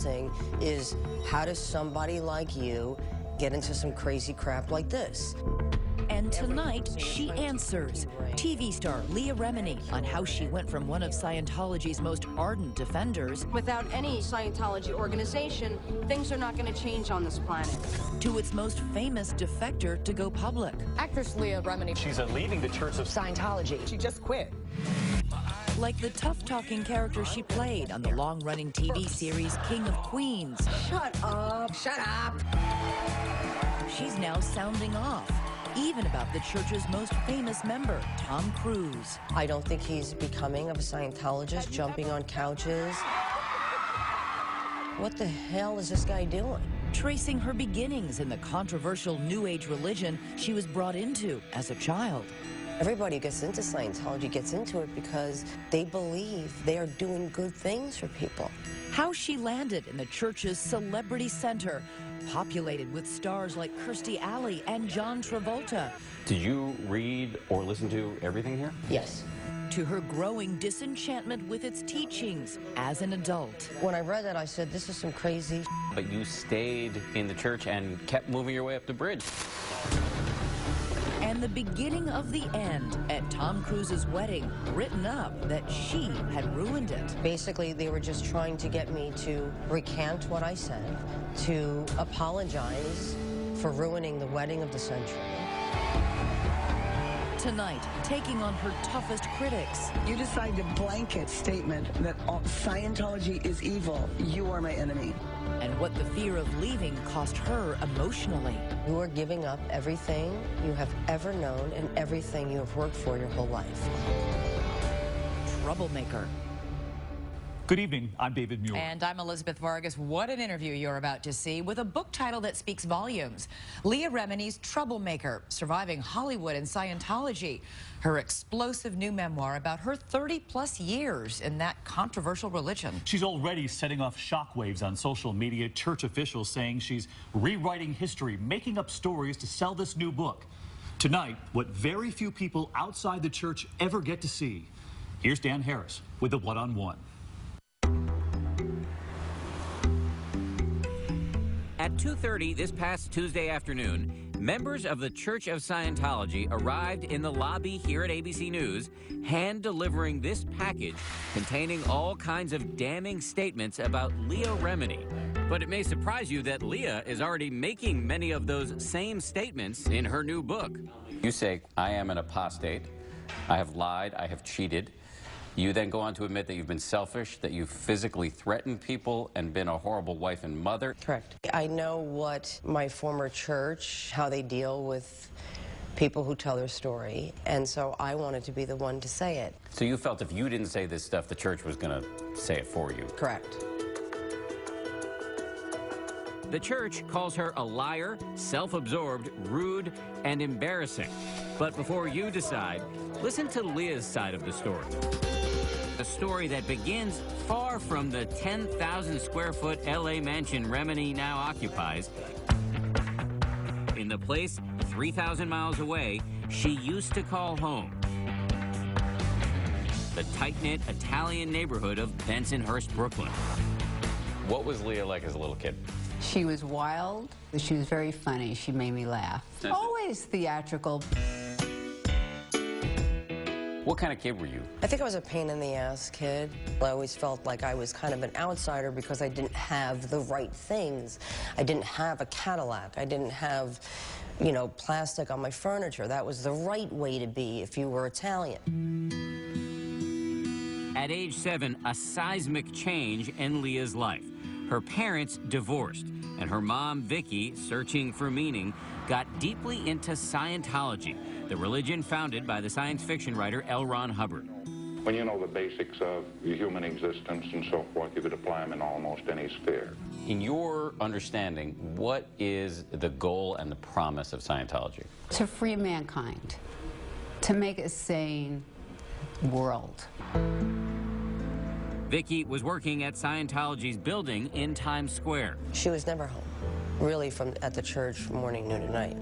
interesting is, how does somebody like you get into some crazy crap like this? And tonight, she answers. TV star Leah Remini on how she went from one of Scientology's most ardent defenders Without any Scientology organization, things are not going to change on this planet. to its most famous defector to go public. Actress Leah Remini. She's leaving the Church of Scientology. She just quit. Like the tough-talking character she played on the long-running TV series King of Queens. Shut up. Shut up. She's now sounding off, even about the church's most famous member, Tom Cruise. I don't think he's becoming of a Scientologist, jumping on couches. What the hell is this guy doing? Tracing her beginnings in the controversial New Age religion she was brought into as a child. Everybody who gets into Scientology gets into it because they believe they are doing good things for people. How she landed in the church's celebrity center, populated with stars like Kirstie Alley and John Travolta. Did you read or listen to everything here? Yes. To her growing disenchantment with its teachings as an adult. When I read that, I said, this is some crazy. But you stayed in the church and kept moving your way up the bridge. And the beginning of the end at Tom Cruise's wedding, written up that she had ruined it. Basically, they were just trying to get me to recant what I said, to apologize for ruining the wedding of the century. Tonight, taking on her toughest critics. You decide to blanket statement that Scientology is evil. You are my enemy. And what the fear of leaving cost her emotionally. You are giving up everything you have ever known and everything you have worked for your whole life. Troublemaker. Good evening, I'm David Muir. And I'm Elizabeth Vargas. What an interview you're about to see with a book title that speaks volumes. Leah Remini's Troublemaker, Surviving Hollywood and Scientology. Her explosive new memoir about her 30-plus years in that controversial religion. She's already setting off shockwaves on social media, church officials saying she's rewriting history, making up stories to sell this new book. Tonight, what very few people outside the church ever get to see. Here's Dan Harris with the one-on-one. At 2:30 this past Tuesday afternoon, members of the Church of Scientology arrived in the lobby here at ABC News, hand-delivering this package containing all kinds of damning statements about Leah Remini. But it may surprise you that Leah is already making many of those same statements in her new book. You say, I am an apostate, I have lied, I have cheated. You then go on to admit that you've been selfish, that you've physically threatened people and been a horrible wife and mother. Correct. I know what my former church, how they deal with people who tell their story, and so I wanted to be the one to say it. So you felt if you didn't say this stuff, the church was going to say it for you. Correct. The church calls her a liar, self-absorbed, rude, and embarrassing. But before you decide, listen to Leah's side of the story. A story that begins far from the 10,000 square foot LA mansion Remini now occupies. In the place 3,000 miles away, she used to call home. The tight-knit Italian neighborhood of Bensonhurst, Brooklyn. What was Leah like as a little kid? She was wild. She was very funny. She made me laugh. Always theatrical. What kind of kid were you? I think I was a pain-in-the-ass kid. I always felt like I was kind of an outsider because I didn't have the right things. I didn't have a Cadillac. I didn't have, you know, plastic on my furniture. That was the right way to be if you were Italian. At age 7, a seismic change in Leah's life. Her parents divorced, and her mom, Vicky, searching for meaning, got deeply into Scientology, the religion founded by the science fiction writer L. Ron Hubbard. When you know the basics of human existence and so forth, you could apply them in almost any sphere. In your understanding, what is the goal and the promise of Scientology? To free mankind, to make a sane world. Vicky was working at Scientology's building in Times Square. She was never home, really, at the church morning, noon, and night.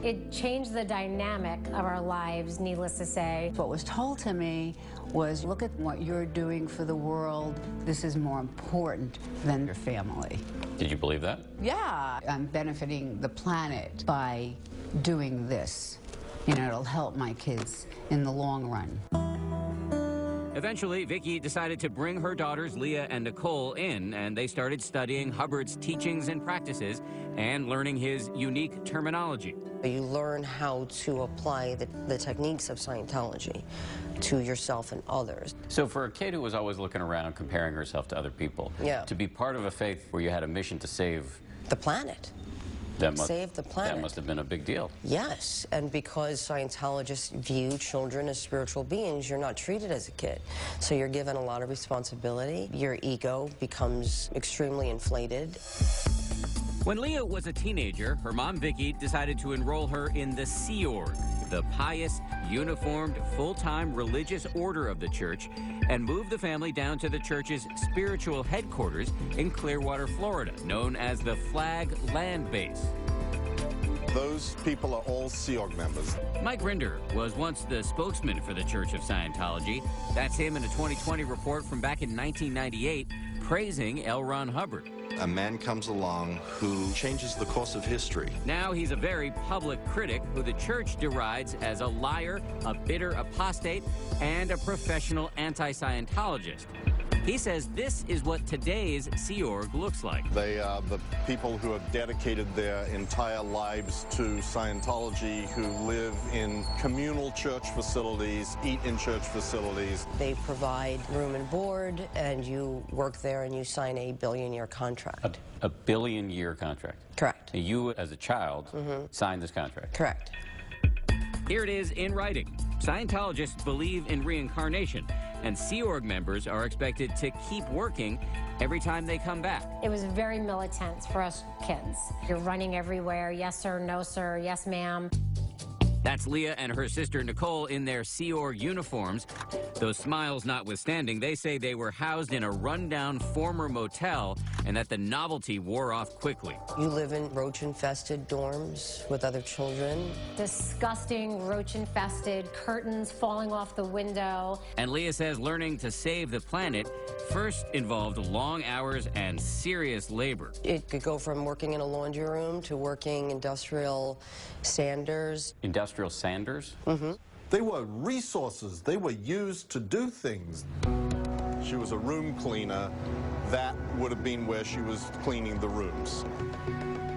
It changed the dynamic of our lives, needless to say. What was told to me was, look at what you're doing for the world. This is more important than your family. Did you believe that? Yeah. I'm benefiting the planet by doing this. You know, it'll help my kids in the long run. Eventually, Vicki decided to bring her daughters Leah and Nicole in, and they started studying Hubbard's teachings and practices and learning his unique terminology. You learn how to apply the techniques of Scientology to yourself and others. So for a kid who was always looking around, comparing herself to other people, to be part of a faith where you had a mission to save the planet. Save the planet. That must have been a big deal. Yes, and because Scientologists view children as spiritual beings, you're not treated as a kid. So you're given a lot of responsibility. Your ego becomes extremely inflated. When Leah was a teenager, her mom, Vicki, decided to enroll her in the Sea Org, the pious, uniformed, full-time religious order of the church, and moved the family down to the church's spiritual headquarters in Clearwater, Florida, known as the Flag Land Base. Those people are all Sea Org members. Mike Rinder was once the spokesman for the Church of Scientology. That's him in a 2020 report from back in 1998 praising L. Ron Hubbard. A man comes along who changes the course of history. Now he's a very public critic who the church derides as a liar, a bitter apostate, and a professional anti-Scientologist. He says this is what today's Sea Org looks like. They are the people who have dedicated their entire lives to Scientology, who live in communal church facilities, eat in church facilities. They provide room and board, and you work there and you sign a billion-year contract. A billion-year contract? Correct. You, as a child, signed this contract? Correct. Here it is in writing. Scientologists believe in reincarnation, and Sea Org members are expected to keep working every time they come back. It was very militant for us kids. You're running everywhere, yes sir, no sir, yes ma'am. That's Leah and her sister Nicole in their Sea Org uniforms. Those smiles notwithstanding, they say they were housed in a rundown former motel and that the novelty wore off quickly. You live in roach-infested dorms with other children. Disgusting, roach-infested, curtains falling off the window. And Leah says learning to save the planet first involved long hours and serious labor. It could go from working in a laundry room to working industrial sanders. Industrial sanders? They were resources. They were used to do things. She was a room cleaner. That would have been where she was cleaning the rooms.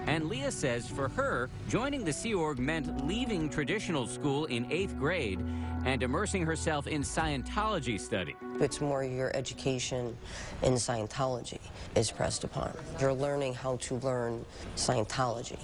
And Leah says for her, joining the Sea Org meant leaving traditional school in 8th grade and immersing herself in Scientology study. It's more your education in Scientology is pressed upon. You're learning how to learn Scientology.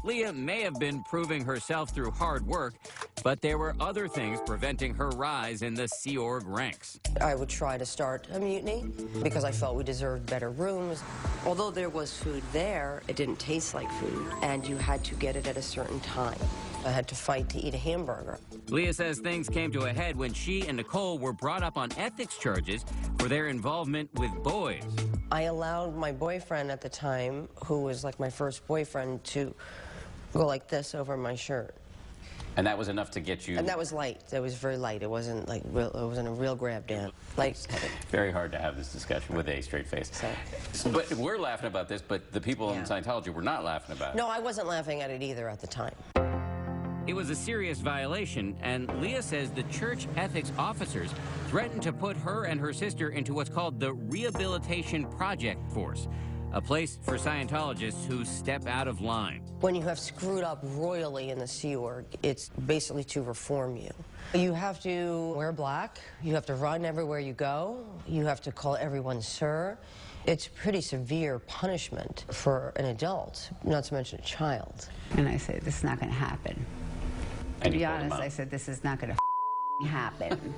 Leah may have been proving herself through hard work, but there were other things preventing her rise in the Sea Org ranks. I would try to start a mutiny because I felt we deserved better rooms. Although there was food there, it didn't taste like food, and you had to get it at a certain time. I had to fight to eat a hamburger. Leah says things came to a head when she and Nicole were brought up on ethics charges for their involvement with boys. I allowed my boyfriend at the time, who was like my first boyfriend, to go like this over my shirt. And that was enough to get you... And that was light. That was very light. It wasn't like real, it wasn't a real grab down. Light-headed. Very hard to have this discussion with a straight face. But we're laughing about this, but the people in Scientology were not laughing about it. No, I wasn't laughing at it either at the time. It was a serious violation, and Leah says the church ethics officers threatened to put her and her sister into what's called the Rehabilitation Project Force, a place for Scientologists who step out of line. When you have screwed up royally in the Sea Org, it's basically to reform you. You have to wear black, you have to run everywhere you go, you have to call everyone sir. It's pretty severe punishment for an adult, not to mention a child. And I said, this is not going to happen. To be honest, I said, this is not going to happen.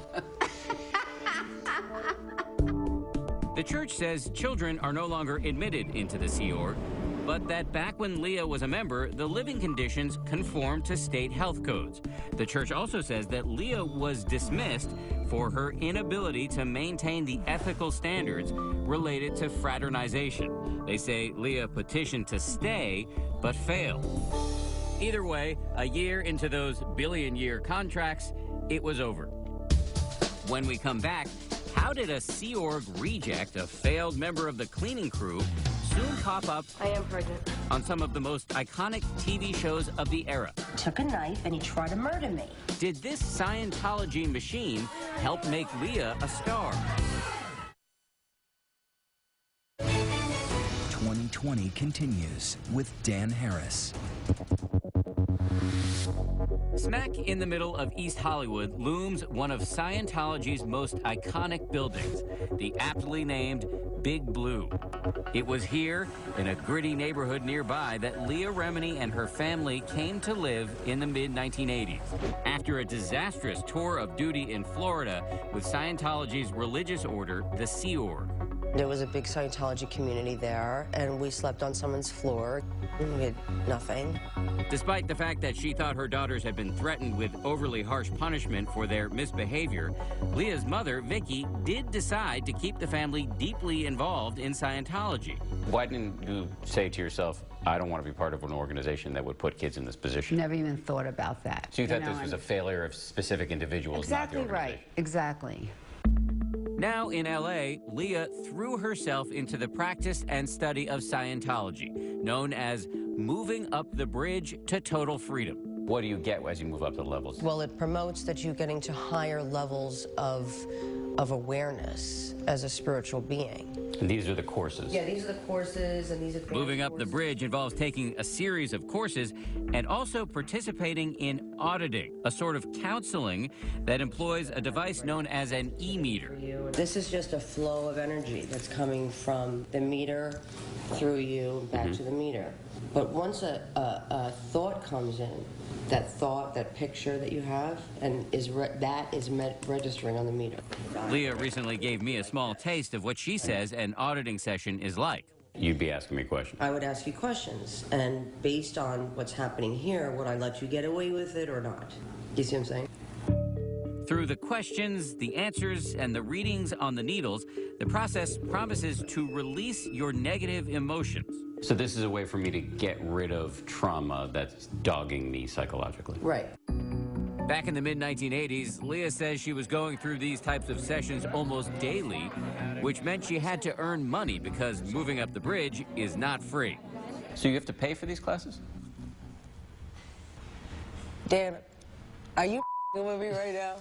The church says children are no longer admitted into the Sea Org, but that back when Leah was a member, the living conditions conformed to state health codes. The church also says that Leah was dismissed for her inability to maintain the ethical standards related to fraternization. They say Leah petitioned to stay, but failed. Either way, a year into those billion-year contracts, it was over. When we come back, how did a Sea Org reject, a failed member of the cleaning crew, soon pop up I am pregnant. on some of the most iconic TV shows of the era? Took a knife and he tried to murder me. Did this Scientology machine help make Leah a star? 2020 continues with Dan Harris. Smack in the middle of East Hollywood looms one of Scientology's most iconic buildings, the aptly named Big Blue. It was here, in a gritty neighborhood nearby, that Leah Remini and her family came to live in the mid-1980s. After a disastrous tour of duty in Florida with Scientology's religious order, the Sea Org. There was a big Scientology community there, and we slept on someone's floor. We had nothing. Despite the fact that she thought her daughters had been threatened with overly harsh punishment for their misbehavior, Leah's mother, Vicky, did decide to keep the family deeply involved in Scientology. Why didn't you say to yourself, I don't want to be part of an organization that would put kids in this position? Never even thought about that. So you thought this was a failure of specific individuals, exactly not the organization? Right. Exactly. Now in L.A., Leah threw herself into the practice and study of Scientology, known as moving up the bridge to total freedom. What do you get as you move up the levels? Well, it promotes that you're getting to higher levels of awareness as a spiritual being. And these are the courses? Yeah, these are the courses, and these are Moving up the bridge involves taking a series of courses and also participating in auditing, a sort of counseling that employs a device known as an e-meter. This is just a flow of energy that's coming from the meter through you back to the meter. But once a thought comes in, that thought, that picture that you have, and that is registering on the meter. Leah recently gave me a small taste of what she says an auditing session is like. You'd be asking me questions. I would ask you questions, and based on what's happening here, would I let you get away with it or not? You see what I'm saying? Through the questions, the answers, and the readings on the needles, the process promises to release your negative emotions. So this is a way for me to get rid of trauma that's dogging me psychologically. Right. Back in the mid-1980s, Leah says she was going through these types of sessions almost daily, which meant she had to earn money because moving up the bridge is not free. So you have to pay for these classes? Damn it. Are you with me right now?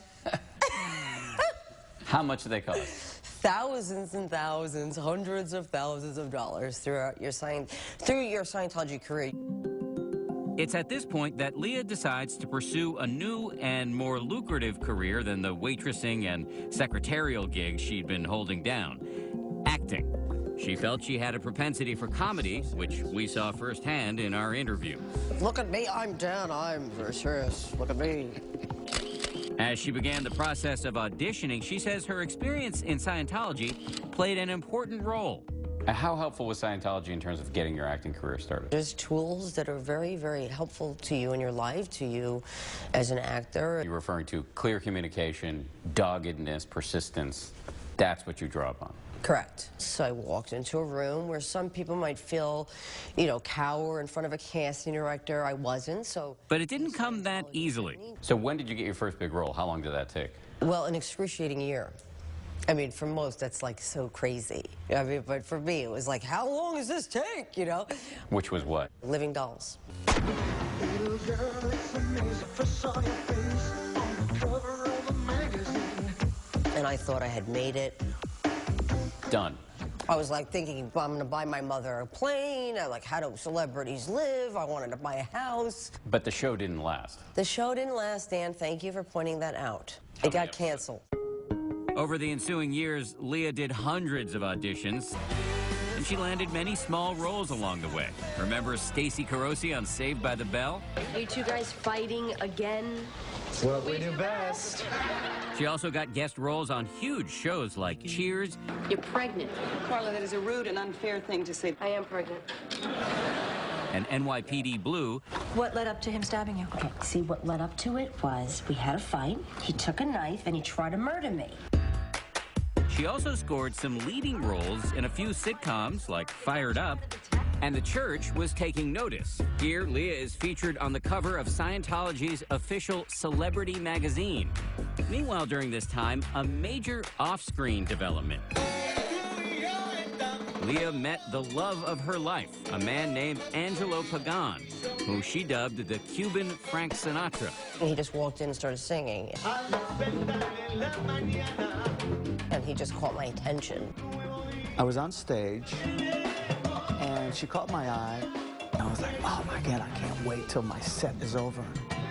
How much do they cost? Thousands and thousands, hundreds of thousands of dollars throughout your Scientology career. It's at this point that Leah decides to pursue a new and more lucrative career than the waitressing and secretarial gigs she'd been holding down: acting. She felt she had a propensity for comedy, which we saw firsthand in our interview. Look at me, I'm Dan, I'm very serious. Look at me. As she began the process of auditioning, she says her experience in Scientology played an important role. How helpful was Scientology in terms of getting your acting career started? There's tools that are very, very helpful to you in your life, to you as an actor. You're referring to clear communication, doggedness, persistence. That's what you draw upon. Correct. So I walked into a room where some people might feel, cower in front of a casting director. I wasn't, so... But it didn't come that easily. So when did you get your first big role? How long did that take? Well, an excruciating year. I mean, for most, that's like so crazy. I mean, but for me, it was like, how long does this take, Which was what? Living Dolls. And I thought I had made it. Done. I was like thinking, well, I'm going to buy my mother a plane. I like, how do celebrities live? I wanted to buy a house. But the show didn't last. The show didn't last, Dan. Thank you for pointing that out. It got canceled. Over the ensuing years, Leah did hundreds of auditions, and she landed many small roles along the way. Remember Stacey Carosi on Saved by the Bell? You two guys fighting again? It's what we do best. She also got guest roles on huge shows like Cheers. You're pregnant. Carla, that is a rude and unfair thing to say. I am pregnant. And NYPD Blue. What led up to him stabbing you? Okay, see, what led up to it was we had a fight, he took a knife, and he tried to murder me. She also scored some leading roles in a few sitcoms like Fired Up And the church was taking notice. Here, Leah is featured on the cover of Scientology's official celebrity magazine. Meanwhile, during this time, a major off-screen development. Leah met the love of her life, a man named Angelo Pagan, who she dubbed the Cuban Frank Sinatra. He just walked in and started singing. And he just caught my attention. I was on stage, and she caught my eye. I was like, oh my God, I can't wait till my set is over.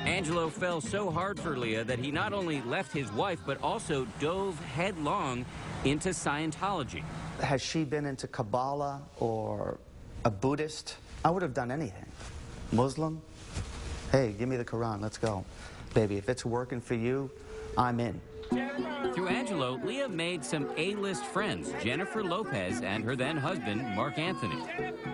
Angelo fell so hard for Leah that he not only left his wife, but also dove headlong into Scientology. Has she been into Kabbalah or a Buddhist? I would have done anything. Muslim? Hey, give me the Quran, let's go. Baby, if it's working for you, I'm in. Through Angelo, Leah made some A-list friends, Jennifer Lopez and her then-husband, Mark Anthony.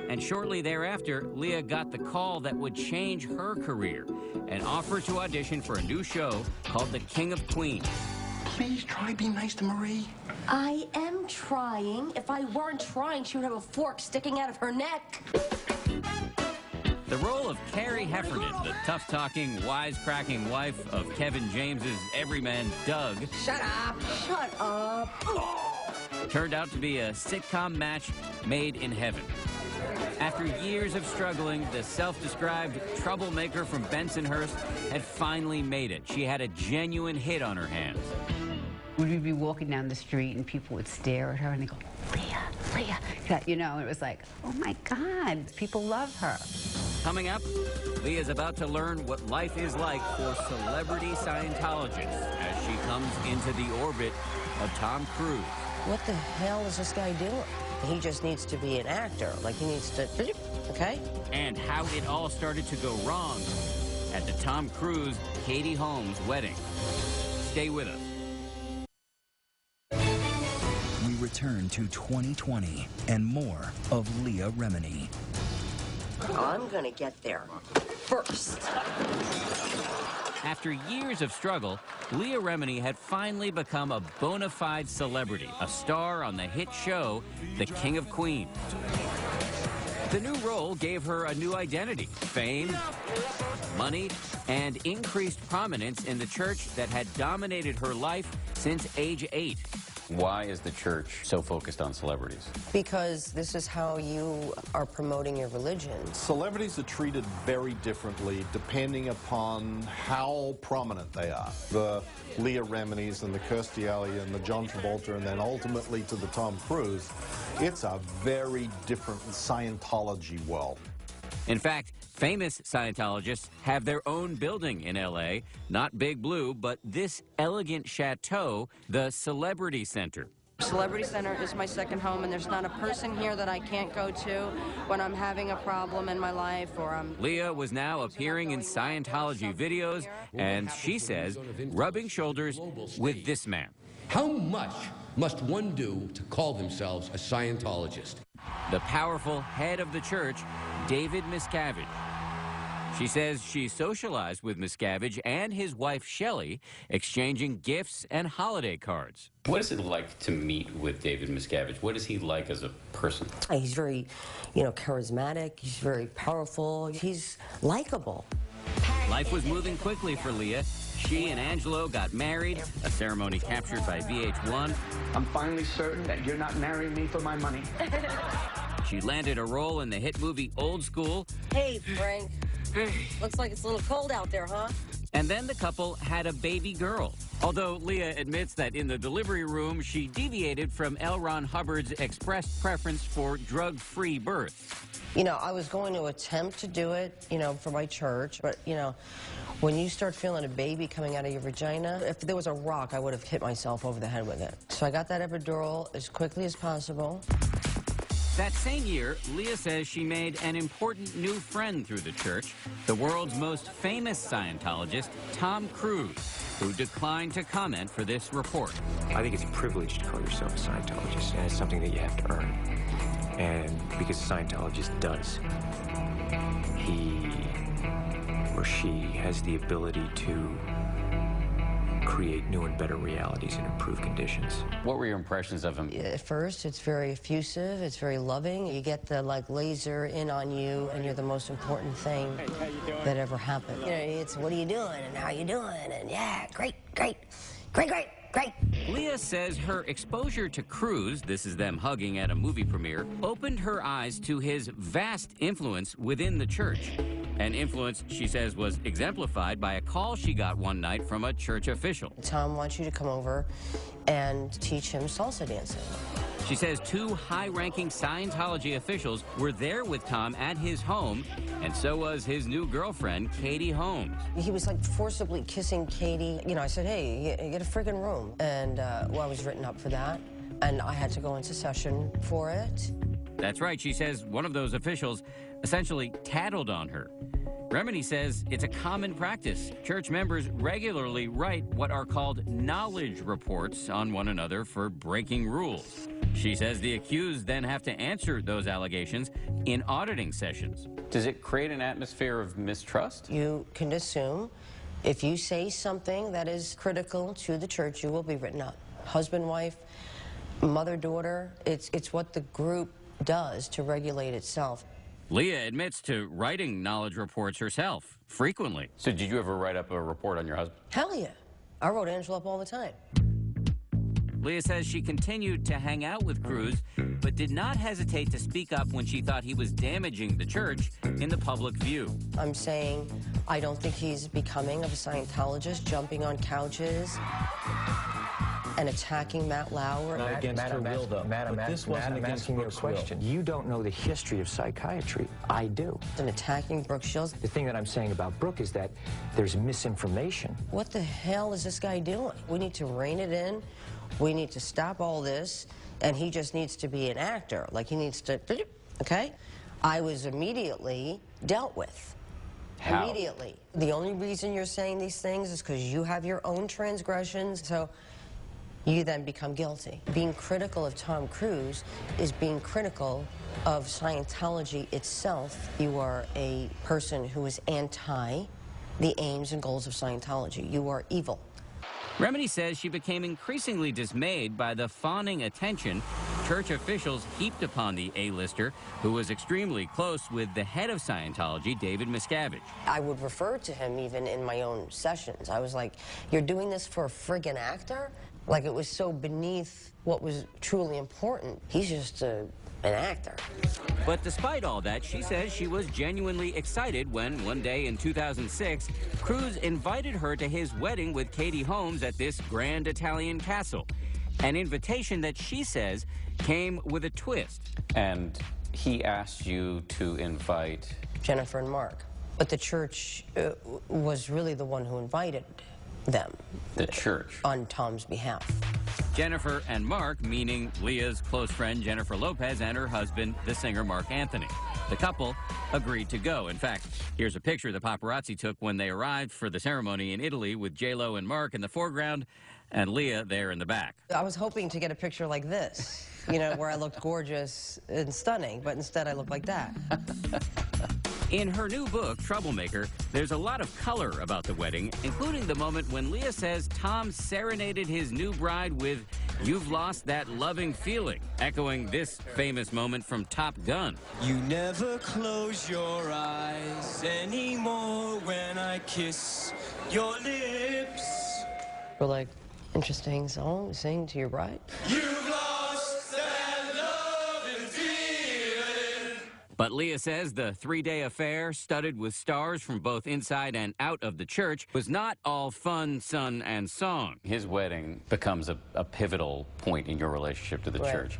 And shortly thereafter, Leah got the call that would change her career, an offer to audition for a new show called The King of Queens. Please try being nice to Marie. I am trying. If I weren't trying, she would have a fork sticking out of her neck. The role of Carrie Heffernan, the tough-talking, wisecracking wife of Kevin James's everyman Doug. Shut up! Shut up! Turned out to be a sitcom match made in heaven. After years of struggling, the self-described troublemaker from Bensonhurst had finally made it. She had a genuine hit on her hands. We'd be walking down the street and people would stare at her and they go, Leah, Leah. You know, it was like, oh my God, people love her. Coming up, Leah's about to learn what life is like for celebrity Scientologists as she comes into the orbit of Tom Cruise. What the hell is this guy doing? He just needs to be an actor. Like, he needs to, okay? And how it all started to go wrong at the Tom Cruise, Katie Holmes wedding. Stay with us. We return to 2020 and more of Leah Remini. I'm gonna get there first. After years of struggle, Leah Remini had finally become a bona fide celebrity, a star on the hit show, The King of Queens. The new role gave her a new identity, fame, money, and increased prominence in the church that had dominated her life since age 8. Why is the church so focused on celebrities? Because this is how you are promoting your religion. Celebrities are treated very differently depending upon how prominent they are. The Leah Reminis and the Kirstie Alley and the John Travolta and then ultimately to the Tom Cruise, it's a very different Scientology world. In fact, famous Scientologists have their own building in L.A., not Big Blue, but this elegant chateau, the Celebrity Center. Celebrity Center is my second home, and there's not a person here that I can't go to when I'm having a problem in my life or I'm... Leah was now appearing in Scientology videos, and she says, rubbing shoulders with this man. How much must one do to call themselves a Scientologist? The powerful head of the church, David Miscavige. She says she socialized with Miscavige and his wife, Shelley, exchanging gifts and holiday cards. What is it like to meet with David Miscavige? What is he like as a person? He's very, charismatic. He's very powerful. He's likable. Life was moving quickly for Leah. She and Angelo got married, a ceremony captured by VH1. I'm finally certain that you're not marrying me for my money. She landed a role in the hit movie Old School. Hey, Frank. Looks like it's a little cold out there, huh? And then the couple had a baby girl. Although Leah admits that in the delivery room, she deviated from L. Ron Hubbard's expressed preference for drug-free births. I was going to attempt to do it, for my church, but, when you start feeling a baby coming out of your vagina, if there was a rock, I would have hit myself over the head with it. So I got that epidural as quickly as possible. That same year, Leah says she made an important new friend through the church, the world's most famous Scientologist, Tom Cruise, who declined to comment for this report. I think it's a privilege to call yourself a Scientologist, and it's something that you have to earn. And because a Scientologist does, he or she has the ability to create new and better realities and improve conditions. What were your impressions of him? At first, it's very effusive, it's very loving. You get the laser in on you, and you're the most important thing that ever happened. You know, it's what are you doing and how you doing, and yeah, great. Leah says her exposure to Cruz, this is them hugging at a movie premiere, opened her eyes to his vast influence within the church. An influence, she says, was exemplified by a call she got one night from a church official. Tom wants you to come over and teach him salsa dancing. She says 2 high-ranking Scientology officials were there with Tom at his home, and so was his new girlfriend, Katie Holmes. He was like forcibly kissing Katie. You know, I said, hey, get a friggin' room. And well, I was written up for that, and I had to go into session for it. That's right, she says one of those officials essentially tattled on her. Remini says it's a common practice. Church members regularly write what are called knowledge reports on one another for breaking rules. She says the accused then have to answer those allegations in auditing sessions. Does it create an atmosphere of mistrust? You can assume if you say something that is critical to the church, you will be written up. Husband, wife, mother, daughter, it's what the group does to regulate itself. Leah admits to writing knowledge reports herself, frequently. So did you ever write up a report on your husband? Hell yeah. I wrote Angela up all the time. Leah says she continued to hang out with Cruz, but did not hesitate to speak up when she thought he was damaging the church in the public view. I'm saying I don't think he's becoming of a Scientologist, jumping on couches and attacking Matt Lauer. Not against her will, though. Madam, this wasn't against Brooke's question. You don't know the history of psychiatry. I do. And attacking Brooke Shields. The thing that I'm saying about Brooke is that there's misinformation. What the hell is this guy doing? We need to rein it in. We need to stop all this, and he just needs to be an actor. Like, he needs to, okay? I was immediately dealt with. How? Immediately. The only reason you're saying these things is because you have your own transgressions, so you then become guilty. Being critical of Tom Cruise is being critical of Scientology itself. You are a person who is anti the aims and goals of Scientology. You are evil. Remini says she became increasingly dismayed by the fawning attention church officials heaped upon the A-lister, who was extremely close with the head of Scientology, David Miscavige. I would refer to him even in my own sessions. I was like, you're doing this for a friggin' actor? Like, it was so beneath what was truly important. He's just an actor. But despite all that, she says she was genuinely excited when, one day in 2006, Cruz invited her to his wedding with Katie Holmes at this grand Italian castle. An invitation that she says came with a twist. And he asked you to invite Jennifer and Mark. But the church was really the one who invited them. The church? On Tom's behalf. Jennifer and Mark, meaning Leah's close friend Jennifer Lopez and her husband, the singer Mark Anthony. The couple agreed to go. In fact, here's a picture the paparazzi took when they arrived for the ceremony in Italy with J-Lo and Mark in the foreground and Leah there in the back. I was hoping to get a picture like this, you know, where I looked gorgeous and stunning, but instead I looked like that. In her new book, Troublemaker, there's a lot of color about the wedding, including the moment when Leah says Tom serenaded his new bride with "You've lost that loving feeling," echoing this famous moment from Top Gun. You never close your eyes anymore when I kiss your lips. We're like, interesting song, sing to your bride. You've lost that loving feeling. But Leah says the three-day affair, studded with stars from both inside and out of the church, was not all fun, sun, and song. His wedding becomes a pivotal point in your relationship to the church.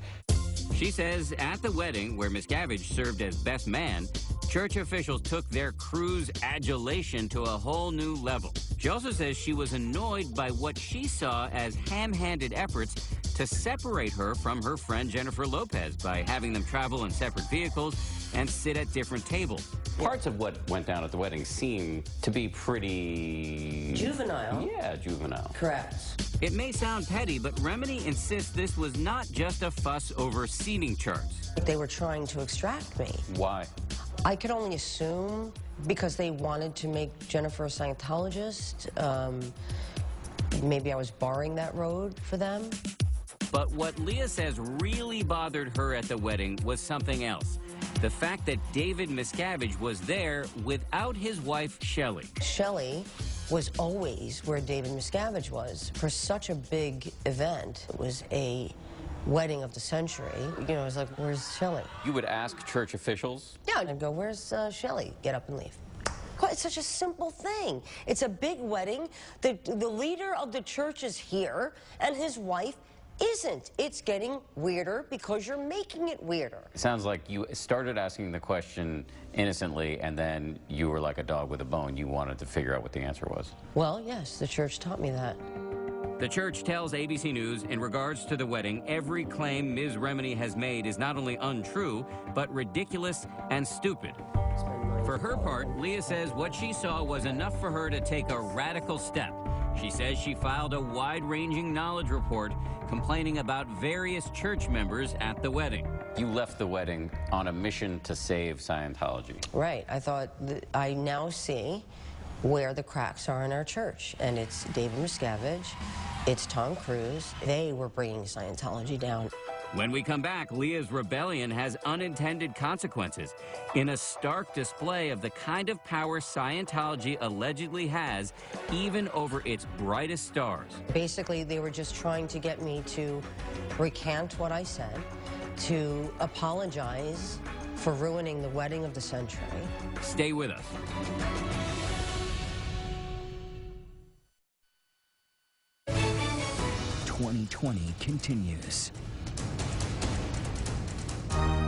She says at the wedding, where Miscavige served as best man, church officials took their Cruz adulation to a whole new level. She also says she was annoyed by what she saw as ham-handed efforts to separate her from her friend Jennifer Lopez by having them travel in separate vehicles and sit at different tables. Parts of what went down at the wedding seem to be pretty... juvenile. Yeah, juvenile. Correct. It may sound petty, but Remini insists this was not just a fuss over seating charts. They were trying to extract me. Why? I could only assume because they wanted to make Jennifer a Scientologist. Maybe I was barring that road for them. But what Leah says really bothered her at the wedding was something else. The fact that David Miscavige was there without his wife, Shelley. Shelley was always where David Miscavige was for such a big event. It was a wedding of the century. You know, it was like, where's Shelley? You would ask church officials? Yeah, I'd go, where's Shelley? Get up and leave. It's such a simple thing. It's a big wedding. The leader of the church is here, and his wife isn't. It's getting weirder because you're making it weirder. It sounds like you started asking the question innocently, and then you were like a dog with a bone. You wanted to figure out what the answer was. Well, yes, the church taught me that. The church tells ABC News in regards to the wedding, every claim Ms. Remini has made is not only untrue, but ridiculous and stupid. For her part, Leah says what she saw was enough for her to take a radical step. She says she filed a wide-ranging knowledge report complaining about various church members at the wedding. You left the wedding on a mission to save Scientology. Right. I thought, I now see where the cracks are in our church. And it's David Miscavige, it's Tom Cruise. They were bringing Scientology down. When we come back, Leah's rebellion has unintended consequences in a stark display of the kind of power Scientology allegedly has, even over its brightest stars. Basically, they were just trying to get me to recant what I said, to apologize for ruining the wedding of the century. Stay with us. 2020 continues.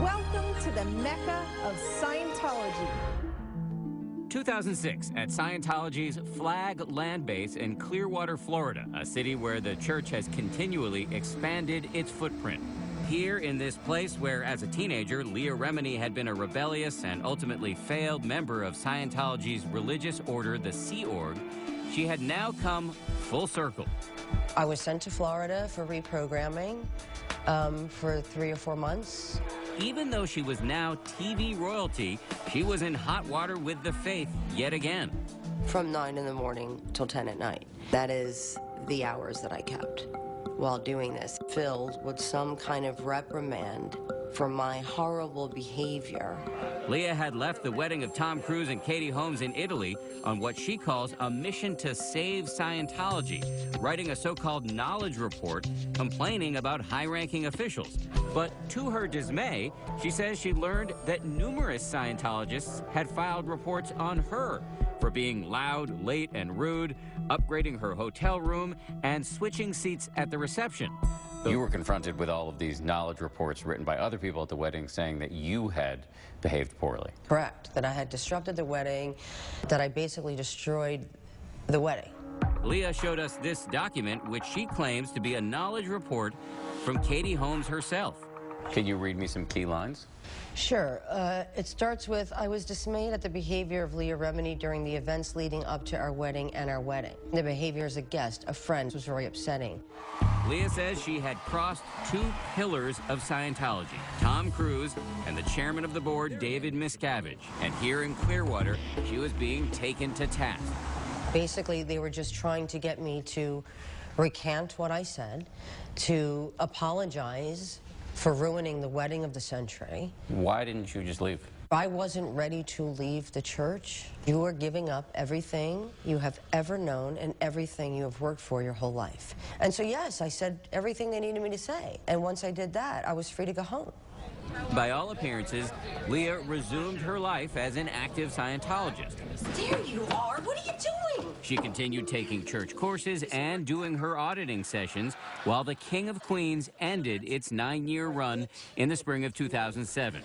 Welcome to the Mecca of Scientology. 2006, at Scientology's Flag land base in Clearwater, Florida, a city where the church has continually expanded its footprint. Here in this place where, as a teenager, Leah Remini had been a rebellious and ultimately failed member of Scientology's religious order, the Sea Org, she had now come full circle. I was sent to Florida for reprogramming for 3 or 4 months. Even though she was now TV royalty, she was in hot water with the faith yet again. From 9 in the morning till 10 at night. That is the hours that I kept while doing this, filled with some kind of reprimand for my horrible behavior. Leah had left the wedding of Tom Cruise and Katie Holmes in Italy on what she calls a mission to save Scientology, writing a so-called knowledge report complaining about high-ranking officials. But to her dismay, she says she learned that numerous Scientologists had filed reports on her for being loud, late, and rude, upgrading her hotel room, and switching seats at the reception. You were confronted with all of these knowledge reports written by other people at the wedding saying that you had behaved poorly. Correct. That I had disrupted the wedding, that I basically destroyed the wedding. Leah showed us this document, which she claims to be a knowledge report from Katie Holmes herself. Can you read me some key lines? Sure. It starts with, I was dismayed at the behavior of Leah Remini during the events leading up to our wedding and our wedding. The behavior as a guest, a friend, was very upsetting. Leah says she had crossed 2 pillars of Scientology, Tom Cruise and the chairman of the board, David Miscavige. And here in Clearwater, she was being taken to task. Basically, they were just trying to get me to recant what I said, to apologize for ruining the wedding of the century. Why didn't you just leave? I wasn't ready to leave the church. You are giving up everything you have ever known and everything you have worked for your whole life. And so, yes, I said everything they needed me to say. And once I did that, I was free to go home. By all appearances, Leah resumed her life as an active Scientologist. There you are. What are you doing? She continued taking church courses and doing her auditing sessions while the King of Queens ended its 9-year run in the spring of 2007.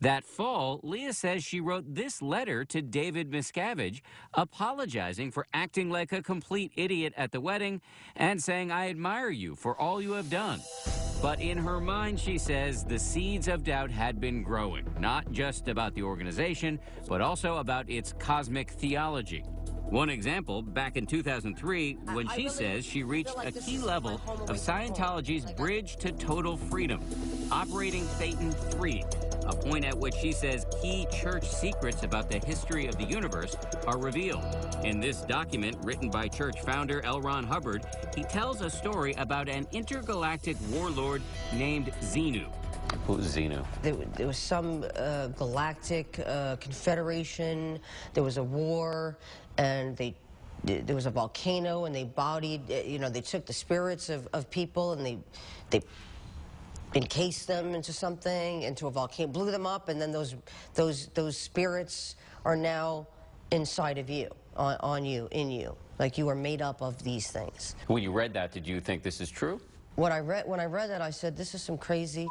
That fall, Leah says she wrote this letter to David Miscavige, apologizing for acting like a complete idiot at the wedding and saying, "I admire you for all you have done." But in her mind, she says, the seeds of doubt had been growing, not just about the organization, but also about its cosmic theology. One example, back in 2003, when she says she reached a key level of Scientology's bridge to total freedom, operating Thetan 3, a point at which she says key church secrets about the history of the universe are revealed. In this document, written by church founder L. Ron Hubbard, he tells a story about an intergalactic warlord named Xenu. Who's Xenu? There was some galactic confederation. There was a war, and there was a volcano, and they bodied, they took the spirits of people, and they encased them into something, into a volcano, blew them up, and then those spirits are now inside of you, on you, in you. Like you are made up of these things. When you read that, did you think this is true? When I read that, I said, this is some crazy.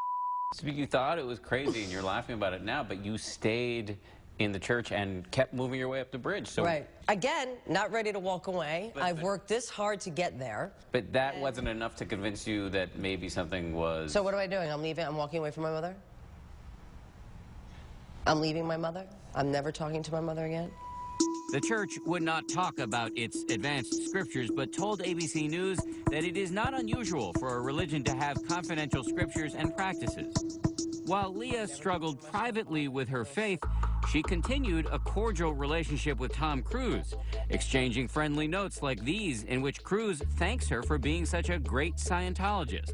So you thought it was crazy, and you're laughing about it now, but you stayed in the church and kept moving your way up the bridge. So right. Again, not ready to walk away. I've worked this hard to get there. But that wasn't enough to convince you that maybe something was... So what am I doing? I'm leaving? I'm walking away from my mother? I'm leaving my mother? I'm never talking to my mother again? The church would not talk about its advanced scriptures, but told ABC News that it is not unusual for a religion to have confidential scriptures and practices. While Leah struggled privately with her faith, she continued a cordial relationship with Tom Cruise, exchanging friendly notes like these in which Cruise thanks her for being such a great Scientologist.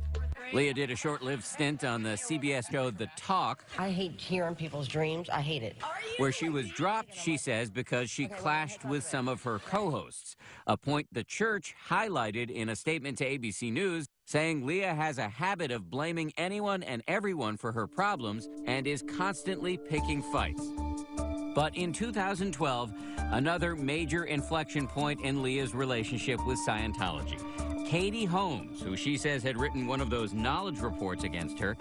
Leah did a short-lived stint on the CBS show The Talk. I hate hearing people's dreams. I hate it. Where she was dropped, she says, because she clashed with some of her co-hosts, a point the church highlighted in a statement to ABC News, saying Leah has a habit of blaming anyone and everyone for her problems and is constantly picking fights. But in 2012, another major inflection point in Leah's relationship with Scientology. Katie Holmes, who she says had written one of those knowledge reports against her,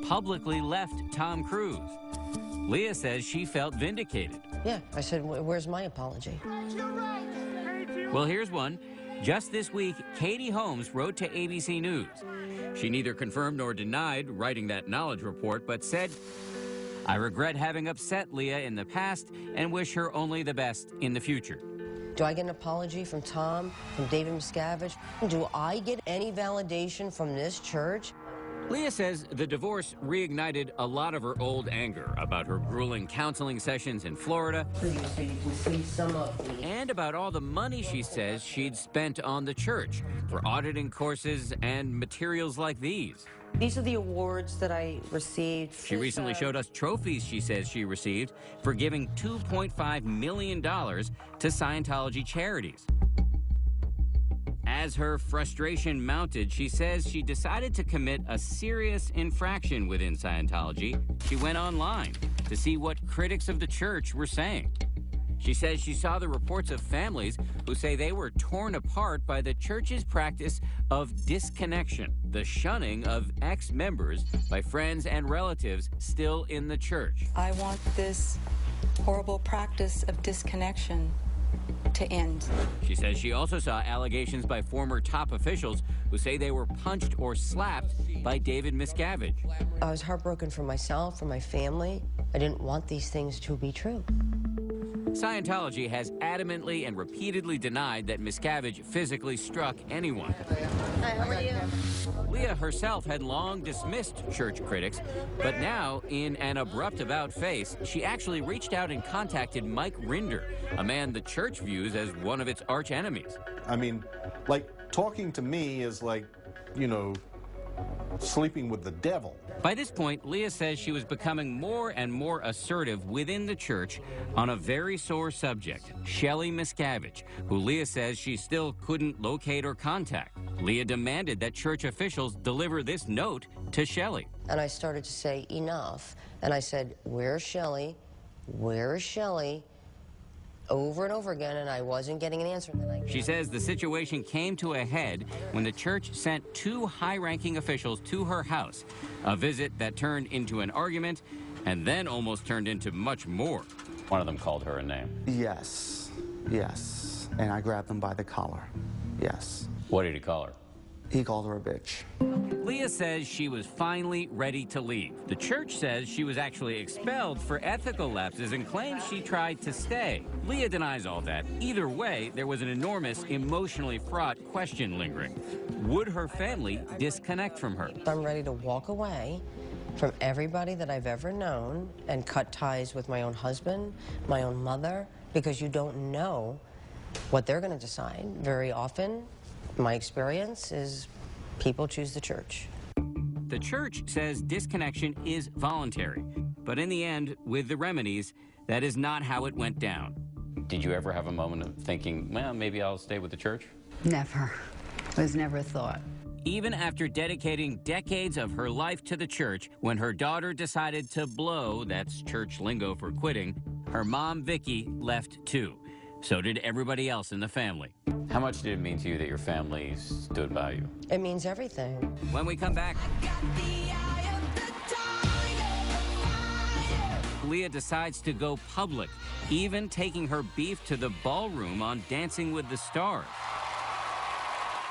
publicly left Tom Cruise. Leah says she felt vindicated. Yeah, I said, where's my apology? Well, here's one. Just this week, Katie Holmes wrote to ABC News. She neither confirmed nor denied writing that knowledge report, but said, I regret having upset Leah in the past and wish her only the best in the future. Do I get an apology from Tom, from David Miscavige? Do I get any validation from this church? Leah says the divorce reignited a lot of her old anger about her grueling counseling sessions in Florida and about all the money she says she'd spent on the church for auditing courses and materials like these. These are the awards that I received. She recently showed us trophies she says she received for giving $2.5 million to Scientology charities. As her frustration mounted, she says she decided to commit a serious infraction within Scientology. She went online to see what critics of the church were saying. She says she saw the reports of families who say they were torn apart by the church's practice of disconnection, the shunning of ex-members by friends and relatives still in the church. I want this horrible practice of disconnection to end. She says she also saw allegations by former top officials who say they were punched or slapped by David Miscavige. I was heartbroken for myself, for my family. I didn't want these things to be true. Scientology has adamantly and repeatedly denied that Miscavige physically struck anyone. Hi, how are you? Leah herself had long dismissed church critics, but now, in an abrupt about-face, she actually reached out and contacted Mike Rinder, a man the church views as one of its arch-enemies. I mean, like, talking to me is like, you know, sleeping with the devil. By this point, Leah says she was becoming more and more assertive within the church on a very sore subject, Shelley Miscavige, who Leah says she still couldn't locate or contact. Leah demanded that church officials deliver this note to Shelley. And I started to say, enough. And I said, where's Shelley? Where's Shelley? Over and over again, and I wasn't getting an answer. She says the situation came to a head when the church sent two high-ranking officials to her house, a visit that turned into an argument and then almost turned into much more. One of them called her a name. Yes, yes. And I grabbed him by the collar. Yes. What did he call her? He called her a bitch. Leah says she was finally ready to leave. The church says she was actually expelled for ethical lapses and claims she tried to stay. Leah denies all that. Either way, there was an enormous, emotionally fraught question lingering. Would her family disconnect from her? I'm ready to walk away from everybody that I've ever known and cut ties with my own husband, my own mother, because you don't know what they're going to decide. Very often, my experience is people choose the church. The church says disconnection is voluntary, but in the end, with the Reminis, that is not how it went down. Did you ever have a moment of thinking, well, maybe I'll stay with the church? Never. It was never a thought. Even after dedicating decades of her life to the church, when her daughter decided to blow, that's church lingo for quitting, her mom, Vicky, left too. So did everybody else in the family. How much did it mean to you that your family stood by you? It means everything. When we come back, Leah decides to go public, even taking her beef to the ballroom on Dancing with the Stars,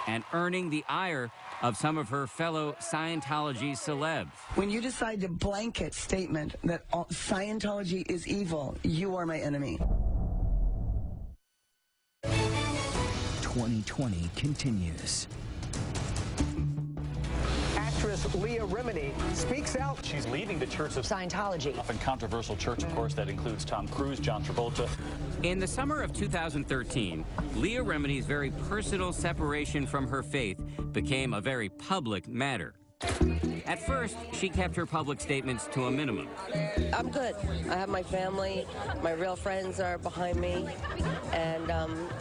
and earning the ire of some of her fellow Scientology celebs. When you decide to blanket statement that Scientology is evil, you are my enemy. 2020 continues. Actress Leah Remini speaks out. She's leaving the Church of Scientology. Often controversial church, of course, that includes Tom Cruise, John Travolta. In the summer of 2013, Leah Remini's very personal separation from her faith became a very public matter. At first, she kept her public statements to a minimum. I'm good. I have my family. My real friends are behind me. And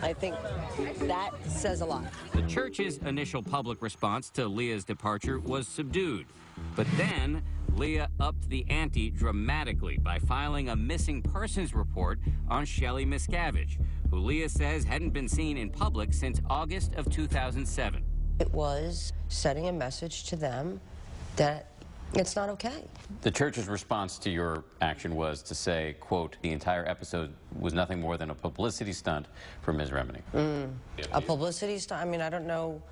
I think that says a lot. The church's initial public response to Leah's departure was subdued. But then, Leah upped the ante dramatically by filing a missing persons report on Shelley Miscavige, who Leah says hadn't been seen in public since August of 2007. It was sending a message to them that it's not okay. The church's response to your action was to say, quote, the entire episode was nothing more than a publicity stunt for Ms. Remini. A publicity stunt? I mean, I don't know.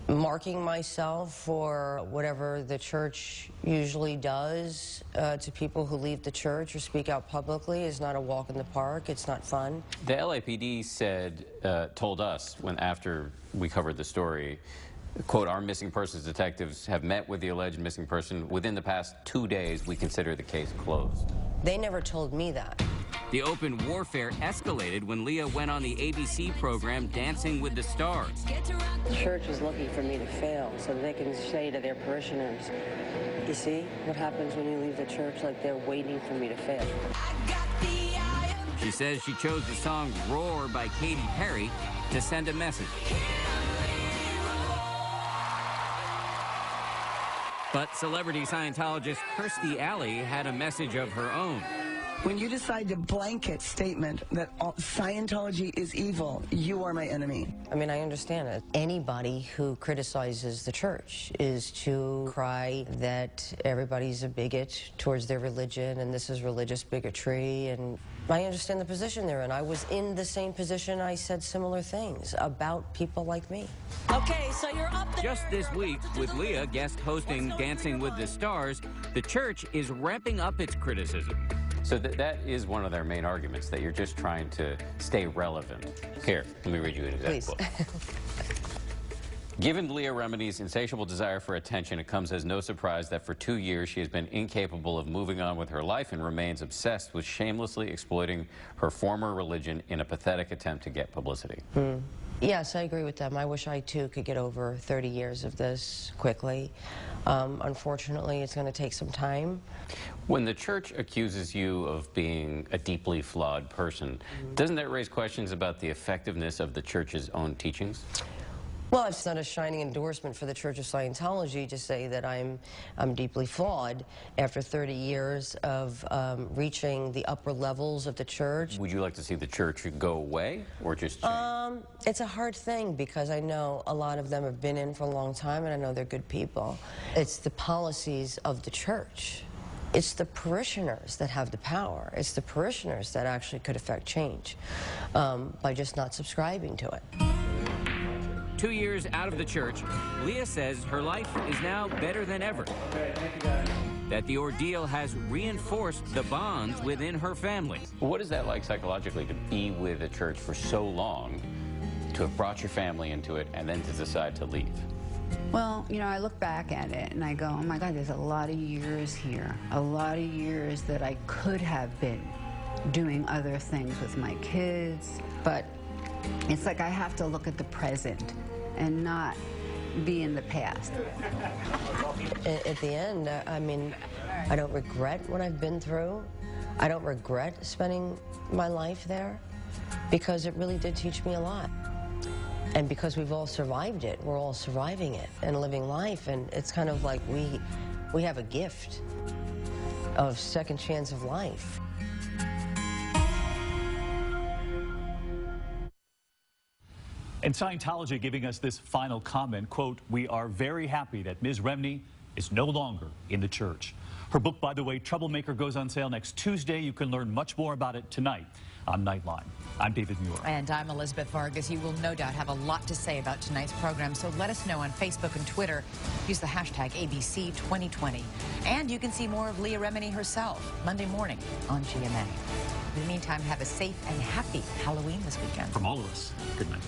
Marking myself for whatever the church usually does to people who leave the church or speak out publicly is not a walk in the park. It's not fun. The LAPD said, told us after we covered the story, quote, our missing persons detectives have met with the alleged missing person. Within the past 2 days, we consider the case closed. They never told me that. The open warfare escalated when Leah went on the ABC program Dancing with the Stars. The church is looking for me to fail so they can say to their parishioners, you see what happens when you leave the church, like they're waiting for me to fail. She says she chose the song Roar by Katy Perry to send a message. But celebrity Scientologist Kirstie Alley had a message of her own. When you decide to blanket statement that Scientology is evil, you are my enemy. I mean, I understand it. Anybody who criticizes the church is to cry that everybody's a bigot towards their religion and this is religious bigotry, and I understand the position they're in. I was in the same position. I said similar things about people like me. Okay, so you're up there. Just this week, with Leah guest hosting Dancing with the Stars, the church is ramping up its criticism. So that is one of their main arguments, that you're just trying to stay relevant. Here, let me read you an example. Given Leah Remini's insatiable desire for attention, it comes as no surprise that for 2 years she has been incapable of moving on with her life and remains obsessed with shamelessly exploiting her former religion in a pathetic attempt to get publicity. Yes, I agree with them. I wish I, too, could get over 30 years of this quickly. Unfortunately, it's going to take some time. When the church accuses you of being a deeply flawed person, doesn't that raise questions about the effectiveness of the church's own teachings? Well, it's not a shining endorsement for the Church of Scientology to say that I'm deeply flawed after 30 years of reaching the upper levels of the church. Would you like to see the church go away or just change? It's a hard thing because I know a lot of them have been in for a long time and I know they're good people. It's the policies of the church. It's the parishioners that have the power. It's the parishioners that actually could affect change by just not subscribing to it. 2 years out of the church, Leah says her life is now better than ever. That the ordeal has reinforced the bonds within her family. What is that like psychologically, to be with a church for so long, to have brought your family into it, and then to decide to leave? Well, you know, I look back at it and I go, oh my God, there's a lot of years here. A lot of years that I could have been doing other things with my kids. But it's like I have to look at the present and not be in the past. At the end, I mean, I don't regret what I've been through. I don't regret spending my life there because it really did teach me a lot. And because we've all survived it, we're all surviving it and living life, and it's kind of like we have a gift of second chance of life. And Scientology giving us this final comment, quote, "We are very happy that Ms. Remini is no longer in the church." Her book, by the way, Troublemaker, goes on sale next Tuesday. You can learn much more about it tonight on Nightline. I'm David Muir. And I'm Elizabeth Vargas. You will no doubt have a lot to say about tonight's program, so let us know on Facebook and Twitter. Use the hashtag ABC2020. And you can see more of Leah Remini herself Monday morning on GMA. In the meantime, have a safe and happy Halloween this weekend. From all of us, good night.